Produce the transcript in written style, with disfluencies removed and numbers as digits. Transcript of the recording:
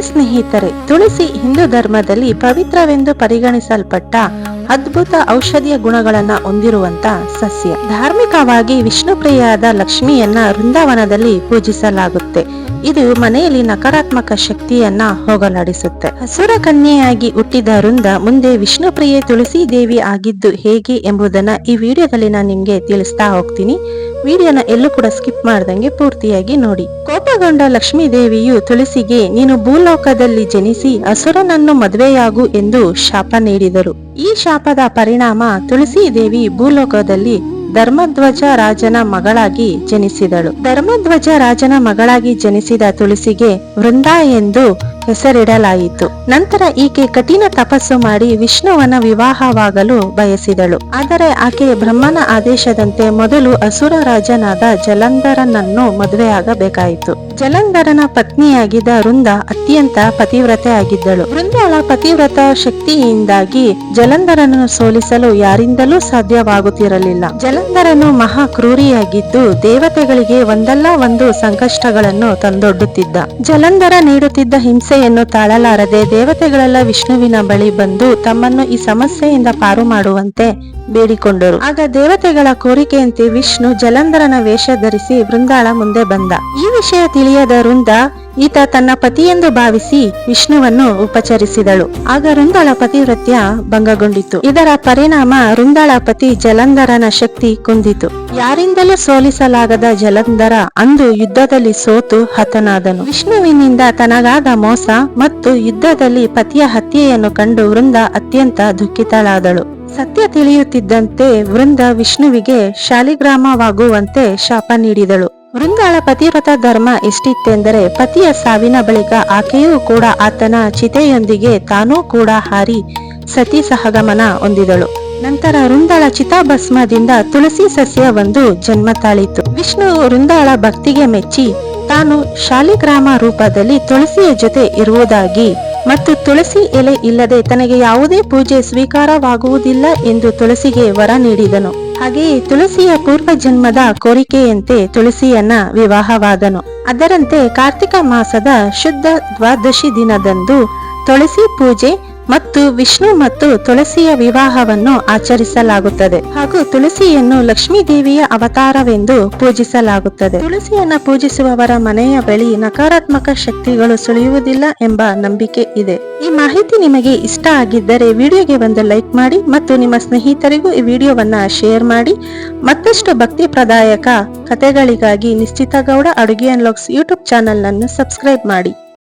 ಸ್ನೇಹಿತರೆ, ತುಳಸಿ ಹಿಂದೂ ಧರ್ಮದಲ್ಲಿ ಪವಿತ್ರವೆಂದು ಪರಿಗಣಿಸಲ್ಪಟ್ಟ ಅದ್ಭುತ ಔಷಧೀಯ ಗುಣಗಳನ್ನ ಹೊಂದಿರುವಂತ ಸಸ್ಯ. ಧಾರ್ಮಿಕವಾಗಿ ವಿಷ್ಣುಪ್ರಿಯಾದ ಲಕ್ಷ್ಮಿಯನ್ನ ವೃಂದಾವನದಲ್ಲಿ ಪೂಜಿಸಲಾಗುತ್ತೆ. ಇದು ಮನೆಯಲ್ಲಿ ನಕಾರಾತ್ಮಕ ಶಕ್ತಿಯನ್ನ ಹೋಗಲಾಡಿಸುತ್ತೆ. ಹಸುರ ಕನ್ಯೆಯಾಗಿ ಹುಟ್ಟಿದ ವೃಂದ ಮುಂದೆ ವಿಷ್ಣುಪ್ರಿಯೆ ತುಳಸಿ ದೇವಿ ಆಗಿದ್ದು ಹೇಗೆ ಎಂಬುದನ್ನ ಈ ವಿಡಿಯೋದಲ್ಲಿ ನಾನು ನಿಮ್ಗೆ ತಿಳಿಸ್ತಾ ಹೋಗ್ತೀನಿ. ವಿಡಿಯೋನ ಎಲ್ಲೂ ಕೂಡ ಸ್ಕಿಪ್ ಮಾಡ್ದಂಗೆ ಪೂರ್ತಿಯಾಗಿ ನೋಡಿ. ಕೋಪಗೊಂಡ ಲಕ್ಷ್ಮೀ ದೇವಿಯು ತುಳಸಿಗೆ ನೀನು ಭೂಲೋಕದಲ್ಲಿ ಜನಿಸಿ ಅಸುರನನ್ನು ಮದುವೆಯಾಗು ಎಂದು ಶಾಪ ನೀಡಿದರು. ಈ ಶಾಪದ ಪರಿಣಾಮ ತುಳಸಿ ದೇವಿ ಭೂಲೋಕದಲ್ಲಿ ಧರ್ಮಧ್ವಜ ರಾಜನ ಮಗಳಾಗಿ ಜನಿಸಿದಳು. ಧರ್ಮಧ್ವಜ ರಾಜನ ಮಗಳಾಗಿ ಜನಿಸಿದ ತುಳಸಿಗೆ ವೃಂದ ಎಂದು ಹೆಸರಿಡಲಾಯಿತು. ನಂತರ ಈಕೆ ಕಠಿಣ ತಪಸ್ಸು ಮಾಡಿ ವಿಷ್ಣುವನ ವಿವಾಹವಾಗಲು ಬಯಸಿದಳು. ಆದರೆ ಆಕೆ ಬ್ರಹ್ಮನ ಆದೇಶದಂತೆ ಮೊದಲು ಅಸುರ ರಾಜನಾದ ಜಲಂಧರನನ್ನು ಮದುವೆಯಾಗಬೇಕಾಯಿತು. ಜಲಂಧರನ ಪತ್ನಿಯಾಗಿದ್ದ ವೃಂದ ಅತ್ಯಂತ ಪತಿವ್ರತೆ ಆಗಿದ್ದಳು. ವೃಂದಳ ಪತಿವ್ರತ ಶಕ್ತಿಯಿಂದಾಗಿ ಜಲಂಧರನನ್ನು ಸೋಲಿಸಲು ಯಾರಿಂದಲೂ ಸಾಧ್ಯವಾಗುತ್ತಿರಲಿಲ್ಲ. ಜಲಂಧರನು ಮಹಾ ಕ್ರೂರಿಯಾಗಿದ್ದು ದೇವತೆಗಳಿಗೆ ಒಂದಲ್ಲ ಒಂದು ಸಂಕಷ್ಟಗಳನ್ನು ತಂದೊಡ್ಡುತ್ತಿದ್ದ. ಜಲಂಧರ ನೀಡುತ್ತಿದ್ದ ಹಿಂಸೆಯನ್ನು ತಾಳಲಾರದೆ ದೇವತೆಗಳೆಲ್ಲ ವಿಷ್ಣುವಿನ ಬಳಿ ಬಂದು ತಮ್ಮನ್ನು ಈ ಸಮಸ್ಯೆಯಿಂದ ಪಾರು ಮಾಡುವಂತೆ ಬೇಡಿಕೊಂಡರು. ಆಗ ದೇವತೆಗಳ ಕೋರಿಕೆಯಂತೆ ವಿಷ್ಣು ಜಲಂಧರನ ವೇಷ ಧರಿಸಿ ವೃಂದಾಳ ಮುಂದೆ ಬಂದ. ಈ ವಿಷಯ ತಿಳಿಯದ ವೃಂದ ಈತ ತನ್ನ ಪತಿಯೆಂದು ಭಾವಿಸಿ ವಿಷ್ಣುವನ್ನು ಉಪಚರಿಸಿದಳು. ಆಗ ವೃಂದಾಳ ಪತಿವ್ರತ್ಯ ಭಂಗಗೊಂಡಿತು. ಇದರ ಪರಿಣಾಮ ವೃಂದಾಳ ಪತಿ ಜಲಂಧರನ ಶಕ್ತಿ ಕುಂದಿತು. ಯಾರಿಂದಲೂ ಸೋಲಿಸಲಾಗದ ಜಲಂಧರ ಅಂದು ಯುದ್ಧದಲ್ಲಿ ಸೋತು ಹತನಾದನು. ವಿಷ್ಣುವಿನಿಂದ ತನಗಾದ ಮೋಸ ಮತ್ತು ಯುದ್ಧದಲ್ಲಿ ಪತಿಯ ಹತ್ಯೆಯನ್ನು ಕಂಡು ವೃಂದ ಅತ್ಯಂತ ದುಃಖಿತಳಾದಳು. ಸತ್ಯ ತಿಳಿಯುತ್ತಿದ್ದಂತೆ ವೃಂದ ವಿಷ್ಣುವಿಗೆ ಶಾಲಿಗ್ರಾಮವಾಗುವಂತೆ ಶಾಪ ನೀಡಿದಳು. ವೃಂದಾಳ ಪತಿವ್ರತ ಧರ್ಮ ಎಷ್ಟಿತ್ತೆಂದರೆ ಪತಿಯ ಸಾವಿನ ಬಳಿಕ ಆಕೆಯೂ ಕೂಡ ಆತನ ಚಿತೆಯೊಂದಿಗೆ ತಾನೂ ಕೂಡ ಹಾರಿ ಸತಿ ಸಹಗಮನ ಹೊಂದಿದಳು. ನಂತರ ವೃಂದಾಳ ಚಿತಾಭಸ್ಮದಿಂದ ತುಳಸಿ ಸಸ್ಯ ಒಂದು ಜನ್ಮ ತಾಳಿತು. ವಿಷ್ಣು ವೃಂದಾಳ ಭಕ್ತಿಗೆ ಮೆಚ್ಚಿ ತಾನು ಶಾಲಿಗ್ರಾಮ ರೂಪದಲ್ಲಿ ತುಳಸಿಯ ಜೊತೆ ಇರುವುದಾಗಿ ಮತ್ತು ತುಳಸಿ ಎಲೆ ಇಲ್ಲದೆ ತನಗೆ ಯಾವುದೇ ಪೂಜೆ ಸ್ವೀಕಾರವಾಗುವುದಿಲ್ಲ ಎಂದು ತುಳಸಿಗೆ ವರ ನೀಡಿದನು. ಹಾಗೆಯೇ ತುಳಸಿಯ ಪೂರ್ವ ಜನ್ಮದ ಕೋರಿಕೆಯಂತೆ ತುಳಸಿಯನ್ನ ವಿವಾಹವಾದನು. ಅದರಂತೆ ಕಾರ್ತಿಕ ಮಾಸದ ಶುದ್ಧ ದ್ವಾದಶಿ ದಿನದಂದು ತುಳಸಿ ಪೂಜೆ ಮತ್ತು ವಿಷ್ಣು ಮತ್ತು ತುಳಸಿಯ ವಿವಾಹವನ್ನು ಆಚರಿಸಲಾಗುತ್ತದೆ. ಹಾಗೂ ತುಳಸಿಯನ್ನು ಲಕ್ಷ್ಮೀ ದೇವಿಯ ಅವತಾರವೆಂದು ಪೂಜಿಸಲಾಗುತ್ತದೆ. ತುಳಸಿಯನ್ನ ಪೂಜಿಸುವವರ ಮನೆಯ ಬಳಿ ನಕಾರಾತ್ಮಕ ಶಕ್ತಿಗಳು ಸುಳಿಯುವುದಿಲ್ಲ ಎಂಬ ನಂಬಿಕೆ ಇದೆ. ಈ ಮಾಹಿತಿ ನಿಮಗೆ ಇಷ್ಟ ಆಗಿದ್ದರೆ ವಿಡಿಯೋಗೆ ಒಂದು ಲೈಕ್ ಮಾಡಿ ಮತ್ತು ನಿಮ್ಮ ಸ್ನೇಹಿತರಿಗೂ ಈ ವಿಡಿಯೋವನ್ನ ಶೇರ್ ಮಾಡಿ. ಮತ್ತಷ್ಟು ಭಕ್ತಿ ಪ್ರದಾಯಕ ಕಥೆಗಳಿಗಾಗಿ ನಿಶ್ಚಿತ ಗೌಡ ಅಡುಗೆ ಅಂಡ್ ವ್ಲಾಗ್ಸ್ ಯೂಟ್ಯೂಬ್ ಚಾನೆಲ್ ಅನ್ನು ಸಬ್ಸ್ಕ್ರೈಬ್ ಮಾಡಿ.